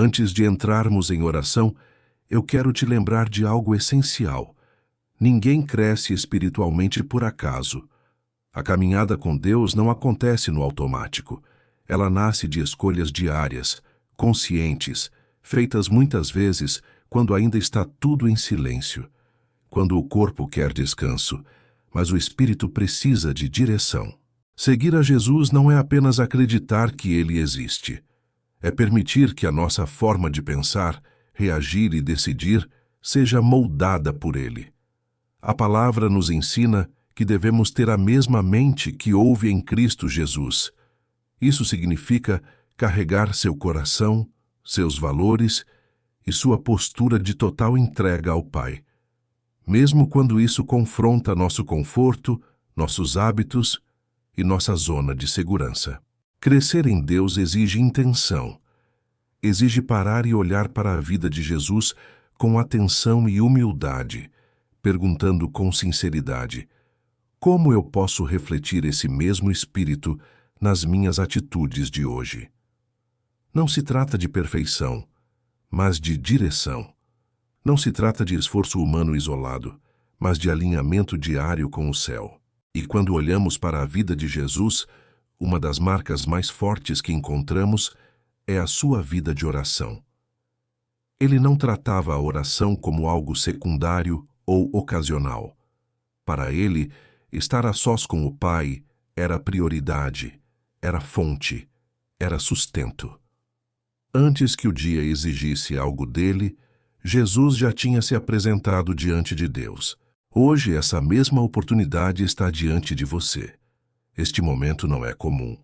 Antes de entrarmos em oração, eu quero te lembrar de algo essencial. Ninguém cresce espiritualmente por acaso. A caminhada com Deus não acontece no automático. Ela nasce de escolhas diárias, conscientes, feitas muitas vezes quando ainda está tudo em silêncio. Quando o corpo quer descanso, mas o espírito precisa de direção. Seguir a Jesus não é apenas acreditar que Ele existe. É permitir que a nossa forma de pensar, reagir e decidir seja moldada por Ele. A palavra nos ensina que devemos ter a mesma mente que houve em Cristo Jesus. Isso significa carregar seu coração, seus valores e sua postura de total entrega ao Pai. Mesmo quando isso confronta nosso conforto, nossos hábitos e nossa zona de segurança. Crescer em Deus exige intenção. Exige parar e olhar para a vida de Jesus com atenção e humildade, perguntando com sinceridade: como eu posso refletir esse mesmo espírito nas minhas atitudes de hoje? Não se trata de perfeição, mas de direção. Não se trata de esforço humano isolado, mas de alinhamento diário com o céu. E quando olhamos para a vida de Jesus, uma das marcas mais fortes que encontramos é a sua vida de oração. Ele não tratava a oração como algo secundário ou ocasional. Para ele, estar a sós com o Pai era prioridade, era fonte, era sustento. Antes que o dia exigisse algo dele, Jesus já tinha se apresentado diante de Deus. Hoje, essa mesma oportunidade está diante de você. Este momento não é comum.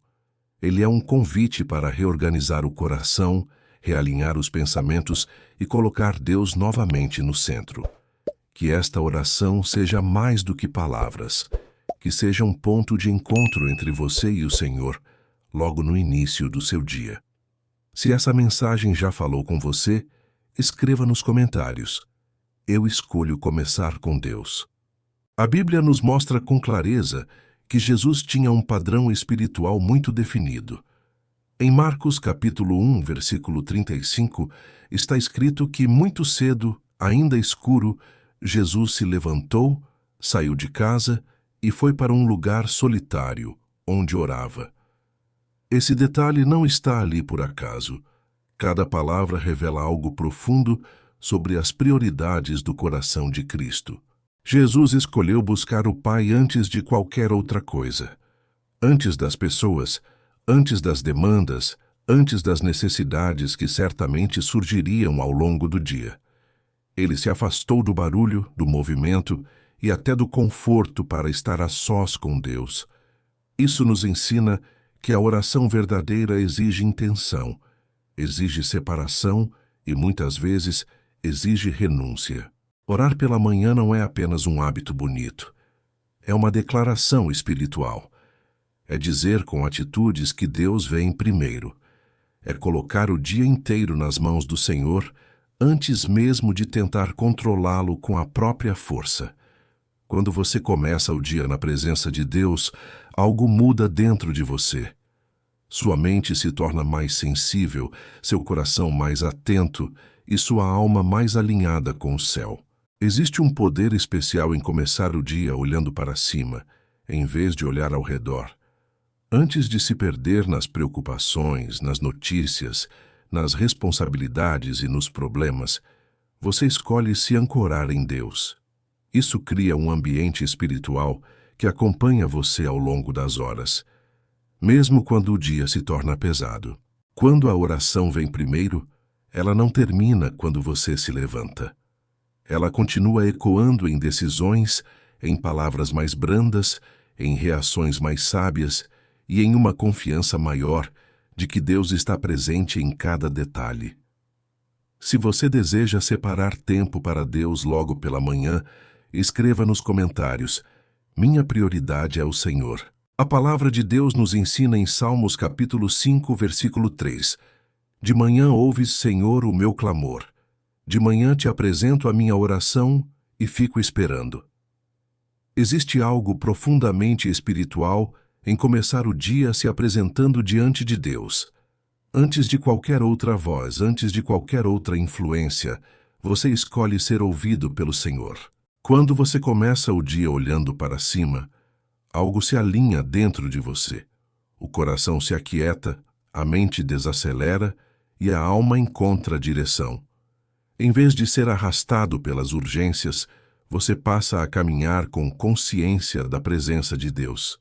Ele é um convite para reorganizar o coração, realinhar os pensamentos e colocar Deus novamente no centro. Que esta oração seja mais do que palavras, que seja um ponto de encontro entre você e o Senhor, logo no início do seu dia. Se essa mensagem já falou com você, escreva nos comentários: eu escolho começar com Deus. A Bíblia nos mostra com clareza que Jesus tinha um padrão espiritual muito definido. Em Marcos capítulo 1, versículo 35, está escrito que muito cedo, ainda escuro, Jesus se levantou, saiu de casa e foi para um lugar solitário, onde orava. Esse detalhe não está ali por acaso. Cada palavra revela algo profundo sobre as prioridades do coração de Cristo. Jesus escolheu buscar o Pai antes de qualquer outra coisa. Antes das pessoas, antes das demandas, antes das necessidades que certamente surgiriam ao longo do dia. Ele se afastou do barulho, do movimento e até do conforto para estar a sós com Deus. Isso nos ensina que a oração verdadeira exige intenção, exige separação e, muitas vezes, exige renúncia. Orar pela manhã não é apenas um hábito bonito. É uma declaração espiritual. É dizer com atitudes que Deus vem primeiro. É colocar o dia inteiro nas mãos do Senhor antes mesmo de tentar controlá-lo com a própria força. Quando você começa o dia na presença de Deus, algo muda dentro de você. Sua mente se torna mais sensível, seu coração mais atento e sua alma mais alinhada com o céu. Existe um poder especial em começar o dia olhando para cima, em vez de olhar ao redor. Antes de se perder nas preocupações, nas notícias, nas responsabilidades e nos problemas, você escolhe se ancorar em Deus. Isso cria um ambiente espiritual que acompanha você ao longo das horas, mesmo quando o dia se torna pesado. Quando a oração vem primeiro, ela não termina quando você se levanta. Ela continua ecoando em decisões, em palavras mais brandas, em reações mais sábias e em uma confiança maior de que Deus está presente em cada detalhe. Se você deseja separar tempo para Deus logo pela manhã, escreva nos comentários: minha prioridade é o Senhor. A palavra de Deus nos ensina em Salmos capítulo 5, versículo 3: de manhã ouves, Senhor, o meu clamor. De manhã te apresento a minha oração e fico esperando. Existe algo profundamente espiritual em começar o dia se apresentando diante de Deus. Antes de qualquer outra voz, antes de qualquer outra influência, você escolhe ser ouvido pelo Senhor. Quando você começa o dia olhando para cima, algo se alinha dentro de você. O coração se aquieta, a mente desacelera e a alma encontra direção. Em vez de ser arrastado pelas urgências, você passa a caminhar com consciência da presença de Deus.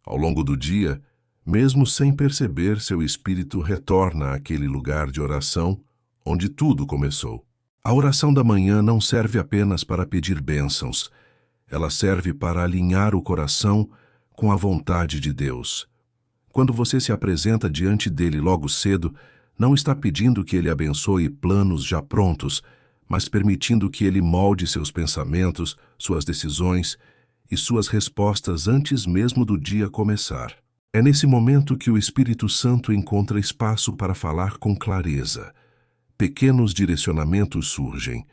Ao longo do dia, mesmo sem perceber, seu espírito retorna àquele lugar de oração onde tudo começou. A oração da manhã não serve apenas para pedir bênçãos. Ela serve para alinhar o coração com a vontade de Deus. Quando você se apresenta diante dele logo cedo, não está pedindo que ele abençoe planos já prontos, mas permitindo que ele molde seus pensamentos, suas decisões e suas respostas antes mesmo do dia começar. É nesse momento que o Espírito Santo encontra espaço para falar com clareza. Pequenos direcionamentos surgem,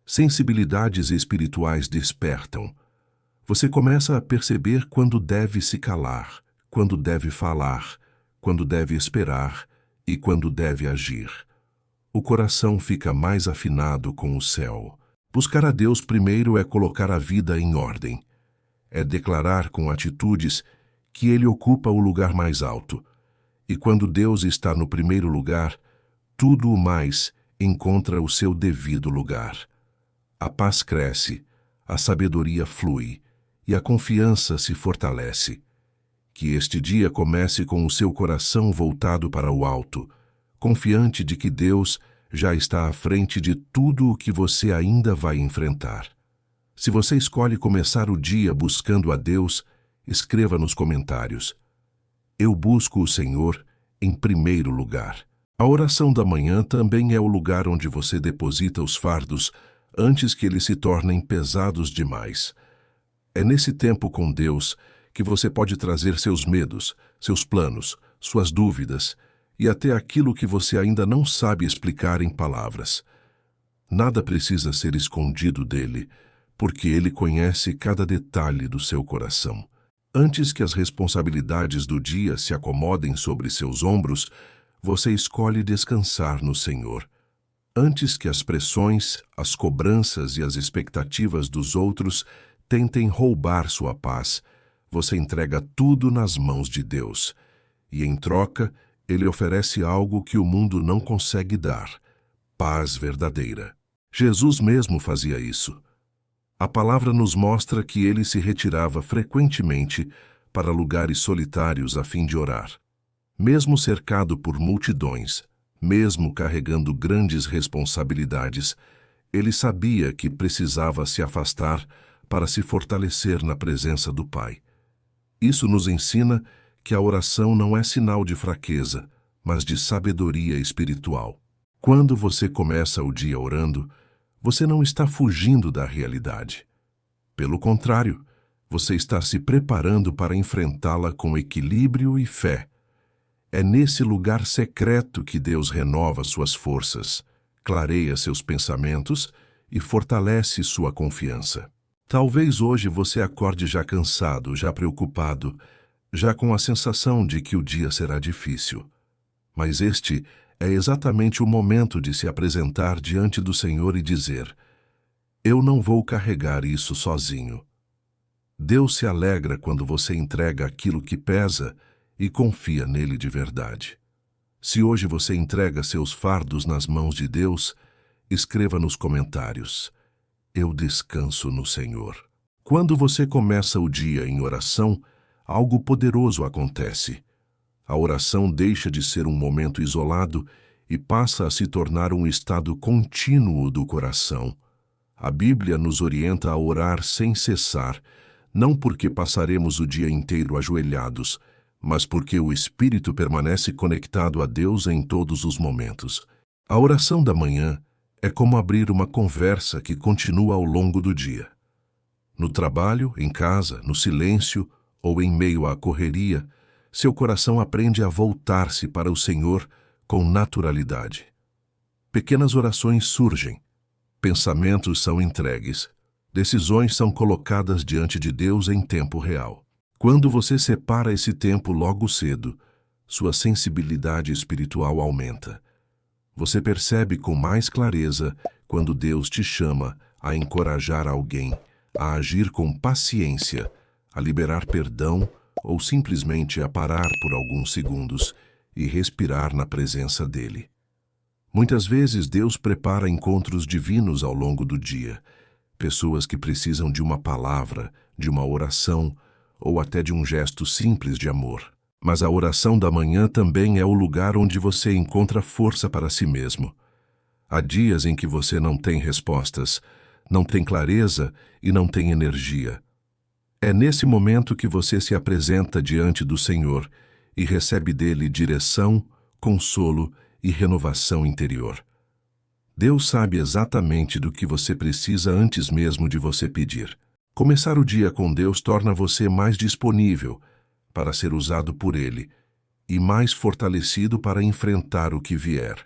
sensibilidades espirituais despertam. Você começa a perceber quando deve se calar, quando deve falar, quando deve esperar e quando deve agir. O coração fica mais afinado com o céu. Buscar a Deus primeiro é colocar a vida em ordem. É declarar com atitudes que Ele ocupa o lugar mais alto. E quando Deus está no primeiro lugar, tudo o mais encontra o seu devido lugar. A paz cresce, a sabedoria flui e a confiança se fortalece. Que este dia comece com o seu coração voltado para o alto, confiante de que Deus já está à frente de tudo o que você ainda vai enfrentar. Se você escolhe começar o dia buscando a Deus, escreva nos comentários: eu busco o Senhor em primeiro lugar. A oração da manhã também é o lugar onde você deposita os fardos antes que eles se tornem pesados demais. É nesse tempo com Deus que você pode trazer seus medos, seus planos, suas dúvidas e até aquilo que você ainda não sabe explicar em palavras. Nada precisa ser escondido dele, porque ele conhece cada detalhe do seu coração. Antes que as responsabilidades do dia se acomodem sobre seus ombros, você escolhe descansar no Senhor. Antes que as pressões, as cobranças e as expectativas dos outros tentem roubar sua paz, você entrega tudo nas mãos de Deus. E, em troca, Ele oferece algo que o mundo não consegue dar: paz verdadeira. Jesus mesmo fazia isso. A palavra nos mostra que Ele se retirava frequentemente para lugares solitários a fim de orar. Mesmo cercado por multidões, mesmo carregando grandes responsabilidades, Ele sabia que precisava se afastar para se fortalecer na presença do Pai. Isso nos ensina que a oração não é sinal de fraqueza, mas de sabedoria espiritual. Quando você começa o dia orando, você não está fugindo da realidade. Pelo contrário, você está se preparando para enfrentá-la com equilíbrio e fé. É nesse lugar secreto que Deus renova suas forças, clareia seus pensamentos e fortalece sua confiança. Talvez hoje você acorde já cansado, já preocupado, já com a sensação de que o dia será difícil. Mas este é exatamente o momento de se apresentar diante do Senhor e dizer: eu não vou carregar isso sozinho. Deus se alegra quando você entrega aquilo que pesa e confia nele de verdade. Se hoje você entrega seus fardos nas mãos de Deus, escreva nos comentários: eu descanso no Senhor. Quando você começa o dia em oração, algo poderoso acontece. A oração deixa de ser um momento isolado e passa a se tornar um estado contínuo do coração. A Bíblia nos orienta a orar sem cessar, não porque passaremos o dia inteiro ajoelhados, mas porque o Espírito permanece conectado a Deus em todos os momentos. A oração da manhã é como abrir uma conversa que continua ao longo do dia. No trabalho, em casa, no silêncio ou em meio à correria, seu coração aprende a voltar-se para o Senhor com naturalidade. Pequenas orações surgem, pensamentos são entregues, decisões são colocadas diante de Deus em tempo real. Quando você separa esse tempo logo cedo, sua sensibilidade espiritual aumenta. Você percebe com mais clareza quando Deus te chama a encorajar alguém, a agir com paciência, a liberar perdão ou simplesmente a parar por alguns segundos e respirar na presença dele. Muitas vezes Deus prepara encontros divinos ao longo do dia, pessoas que precisam de uma palavra, de uma oração ou até de um gesto simples de amor. Mas a oração da manhã também é o lugar onde você encontra força para si mesmo. Há dias em que você não tem respostas, não tem clareza e não tem energia. É nesse momento que você se apresenta diante do Senhor e recebe dele direção, consolo e renovação interior. Deus sabe exatamente do que você precisa antes mesmo de você pedir. Começar o dia com Deus torna você mais disponível para ser usado por Ele e mais fortalecido para enfrentar o que vier.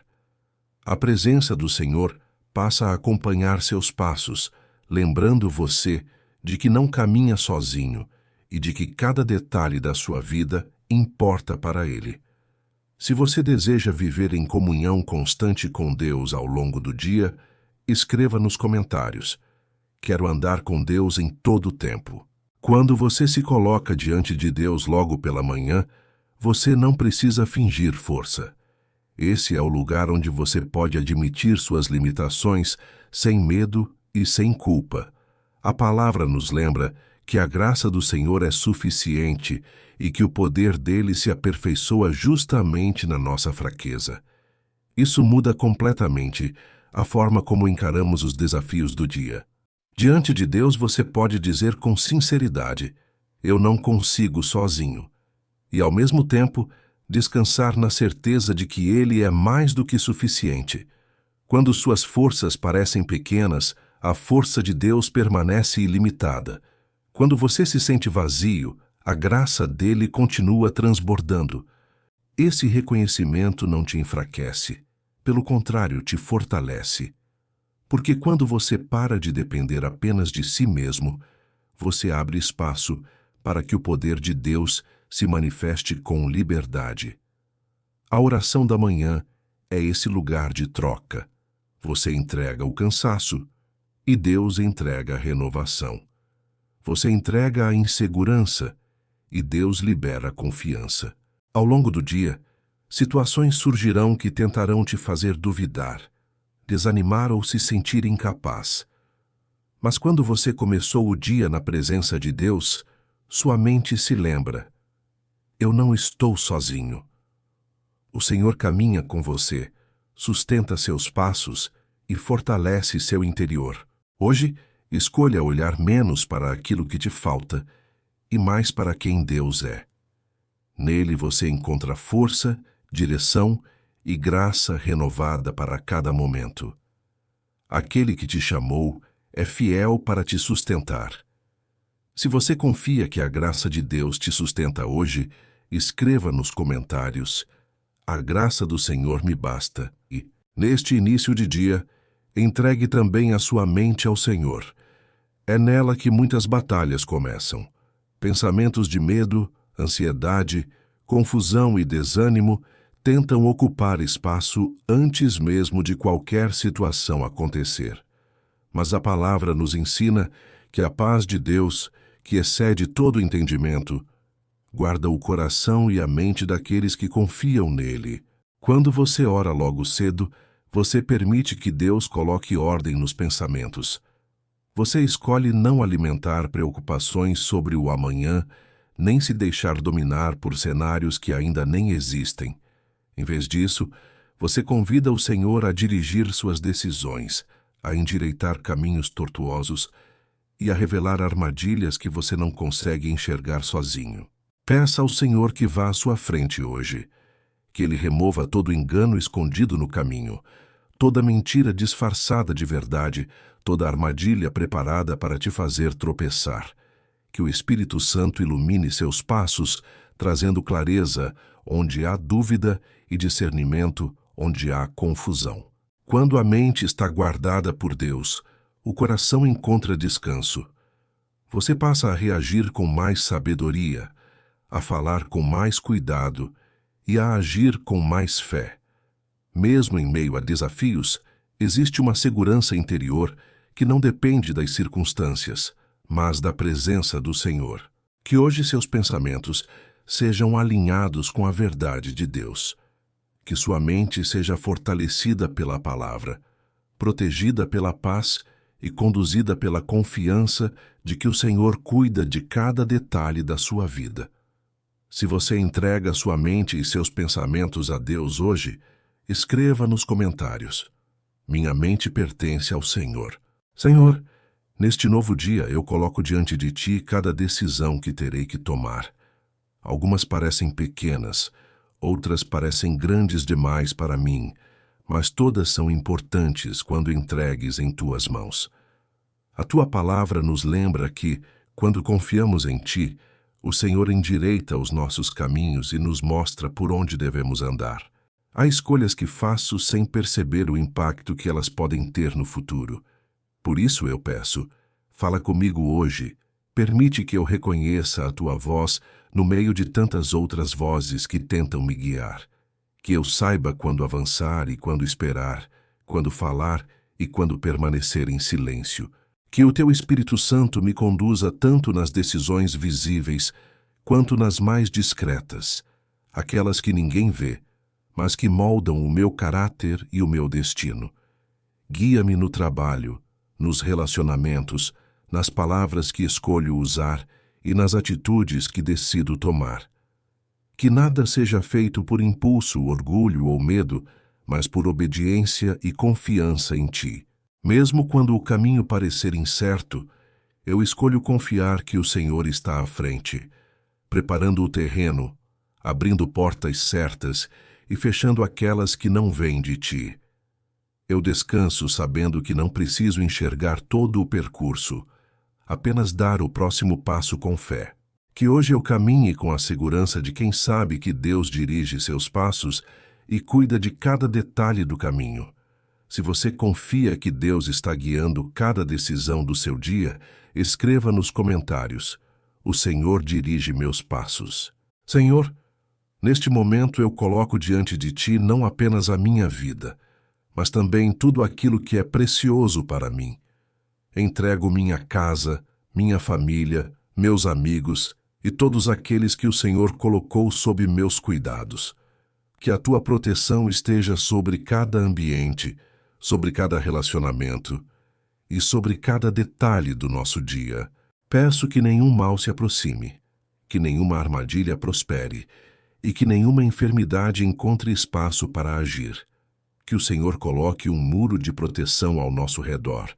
A presença do Senhor passa a acompanhar seus passos, lembrando você de que não caminha sozinho e de que cada detalhe da sua vida importa para Ele. Se você deseja viver em comunhão constante com Deus ao longo do dia, escreva nos comentários: quero andar com Deus em todo o tempo. Quando você se coloca diante de Deus logo pela manhã, você não precisa fingir força. Esse é o lugar onde você pode admitir suas limitações sem medo e sem culpa. A palavra nos lembra que a graça do Senhor é suficiente e que o poder dele se aperfeiçoa justamente na nossa fraqueza. Isso muda completamente a forma como encaramos os desafios do dia. Diante de Deus você pode dizer com sinceridade: eu não consigo sozinho. E ao mesmo tempo, descansar na certeza de que Ele é mais do que suficiente. Quando suas forças parecem pequenas, a força de Deus permanece ilimitada. Quando você se sente vazio, a graça dele continua transbordando. Esse reconhecimento não te enfraquece, pelo contrário, te fortalece. Porque quando você para de depender apenas de si mesmo, você abre espaço para que o poder de Deus se manifeste com liberdade. A oração da manhã é esse lugar de troca. Você entrega o cansaço e Deus entrega a renovação. Você entrega a insegurança e Deus libera a confiança. Ao longo do dia, situações surgirão que tentarão te fazer duvidar, desanimar ou se sentir incapaz. Mas quando você começou o dia na presença de Deus, sua mente se lembra: eu não estou sozinho. O Senhor caminha com você, sustenta seus passos e fortalece seu interior. Hoje, escolha olhar menos para aquilo que te falta e mais para quem Deus é. Nele você encontra força, direção e graça renovada para cada momento. Aquele que te chamou é fiel para te sustentar. Se você confia que a graça de Deus te sustenta hoje, escreva nos comentários: a graça do Senhor me basta. E, neste início de dia, entregue também a sua mente ao Senhor. É nela que muitas batalhas começam. Pensamentos de medo, ansiedade, confusão e desânimo tentam ocupar espaço antes mesmo de qualquer situação acontecer. Mas a palavra nos ensina que a paz de Deus, que excede todo entendimento, guarda o coração e a mente daqueles que confiam nele. Quando você ora logo cedo, você permite que Deus coloque ordem nos pensamentos. Você escolhe não alimentar preocupações sobre o amanhã, nem se deixar dominar por cenários que ainda nem existem. Em vez disso, você convida o Senhor a dirigir suas decisões, a endireitar caminhos tortuosos e a revelar armadilhas que você não consegue enxergar sozinho. Peça ao Senhor que vá à sua frente hoje, que Ele remova todo engano escondido no caminho, toda mentira disfarçada de verdade, toda armadilha preparada para te fazer tropeçar. Que o Espírito Santo ilumine seus passos, trazendo clareza onde há dúvida e discernimento onde há confusão. Quando a mente está guardada por Deus, o coração encontra descanso. Você passa a reagir com mais sabedoria, a falar com mais cuidado e a agir com mais fé. Mesmo em meio a desafios, existe uma segurança interior que não depende das circunstâncias, mas da presença do Senhor. Que hoje seus pensamentos sejam alinhados com a verdade de Deus. Que sua mente seja fortalecida pela palavra, protegida pela paz e conduzida pela confiança de que o Senhor cuida de cada detalhe da sua vida. Se você entrega sua mente e seus pensamentos a Deus hoje, escreva nos comentários: minha mente pertence ao Senhor. Senhor, neste novo dia eu coloco diante de Ti cada decisão que terei que tomar. Algumas parecem pequenas, outras parecem grandes demais para mim, mas todas são importantes quando entregues em Tuas mãos. A Tua palavra nos lembra que, quando confiamos em Ti, o Senhor endireita os nossos caminhos e nos mostra por onde devemos andar. Há escolhas que faço sem perceber o impacto que elas podem ter no futuro. Por isso eu peço, fala comigo hoje, permite que eu reconheça a Tua voz no meio de tantas outras vozes que tentam me guiar. Que eu saiba quando avançar e quando esperar, quando falar e quando permanecer em silêncio. Que o Teu Espírito Santo me conduza tanto nas decisões visíveis quanto nas mais discretas, aquelas que ninguém vê, mas que moldam o meu caráter e o meu destino. Guia-me no trabalho, nos relacionamentos, nas palavras que escolho usar e nas atitudes que decido tomar. Que nada seja feito por impulso, orgulho ou medo, mas por obediência e confiança em Ti. Mesmo quando o caminho parecer incerto, eu escolho confiar que o Senhor está à frente, preparando o terreno, abrindo portas certas e fechando aquelas que não vêm de Ti. Eu descanso sabendo que não preciso enxergar todo o percurso, apenas dar o próximo passo com fé. Que hoje eu caminhe com a segurança de quem sabe que Deus dirige seus passos e cuida de cada detalhe do caminho. Se você confia que Deus está guiando cada decisão do seu dia, escreva nos comentários: o Senhor dirige meus passos. Senhor, neste momento eu coloco diante de Ti não apenas a minha vida, mas também tudo aquilo que é precioso para mim. Entrego minha casa, minha família, meus amigos e todos aqueles que o Senhor colocou sob meus cuidados. Que a Tua proteção esteja sobre cada ambiente, sobre cada relacionamento e sobre cada detalhe do nosso dia. Peço que nenhum mal se aproxime, que nenhuma armadilha prospere e que nenhuma enfermidade encontre espaço para agir. Que o Senhor coloque um muro de proteção ao nosso redor,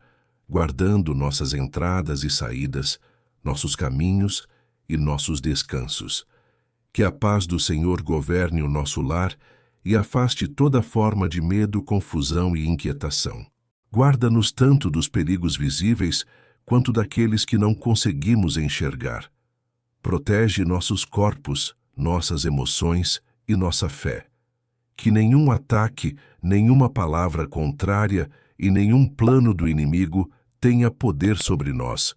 guardando nossas entradas e saídas, nossos caminhos e nossos descansos. Que a paz do Senhor governe o nosso lar e afaste toda forma de medo, confusão e inquietação. Guarda-nos tanto dos perigos visíveis quanto daqueles que não conseguimos enxergar. Protege nossos corpos, nossas emoções e nossa fé. Que nenhum ataque, nenhuma palavra contrária e nenhum plano do inimigo tenha poder sobre nós,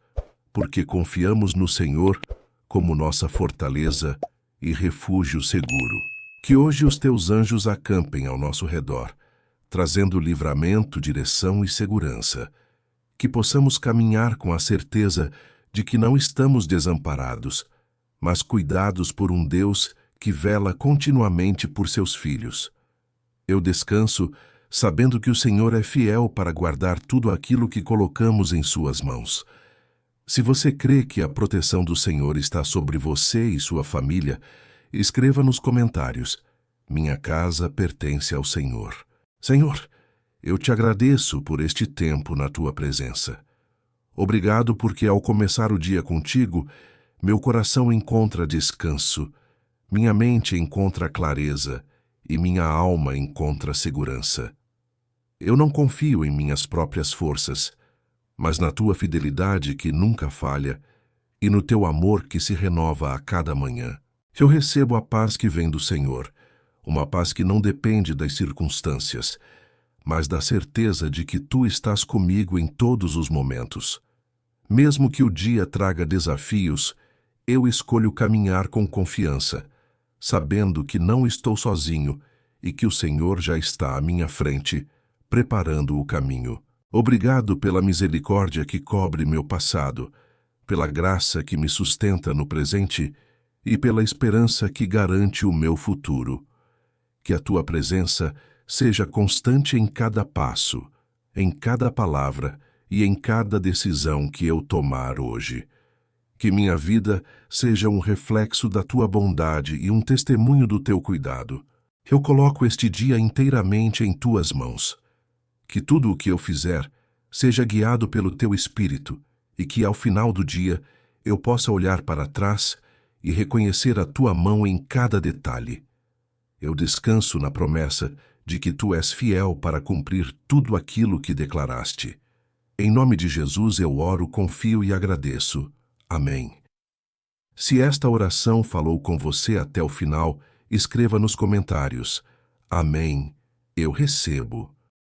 porque confiamos no Senhor como nossa fortaleza e refúgio seguro. Que hoje os Teus anjos acampem ao nosso redor, trazendo livramento, direção e segurança. Que possamos caminhar com a certeza de que não estamos desamparados, mas cuidados por um Deus que vela continuamente por seus filhos. Eu descanso sabendo que o Senhor é fiel para guardar tudo aquilo que colocamos em suas mãos. Se você crê que a proteção do Senhor está sobre você e sua família, escreva nos comentários: minha casa pertence ao Senhor. Senhor, eu te agradeço por este tempo na Tua presença. Obrigado porque ao começar o dia contigo, meu coração encontra descanso, minha mente encontra clareza e minha alma encontra segurança. Eu não confio em minhas próprias forças, mas na Tua fidelidade que nunca falha e no Teu amor que se renova a cada manhã. Eu recebo a paz que vem do Senhor, uma paz que não depende das circunstâncias, mas da certeza de que Tu estás comigo em todos os momentos. Mesmo que o dia traga desafios, eu escolho caminhar com confiança, sabendo que não estou sozinho e que o Senhor já está à minha frente, preparando o caminho. Obrigado pela misericórdia que cobre meu passado, pela graça que me sustenta no presente e pela esperança que garante o meu futuro. Que a tua presença seja constante em cada passo, em cada palavra e em cada decisão que eu tomar hoje. Que minha vida seja um reflexo da tua bondade e um testemunho do teu cuidado. Eu coloco este dia inteiramente em tuas mãos. Que tudo o que eu fizer seja guiado pelo teu Espírito e que, ao final do dia, eu possa olhar para trás e reconhecer a tua mão em cada detalhe. Eu descanso na promessa de que tu és fiel para cumprir tudo aquilo que declaraste. Em nome de Jesus eu oro, confio e agradeço. Amém. Se esta oração falou com você até o final, escreva nos comentários. Amém. Eu recebo.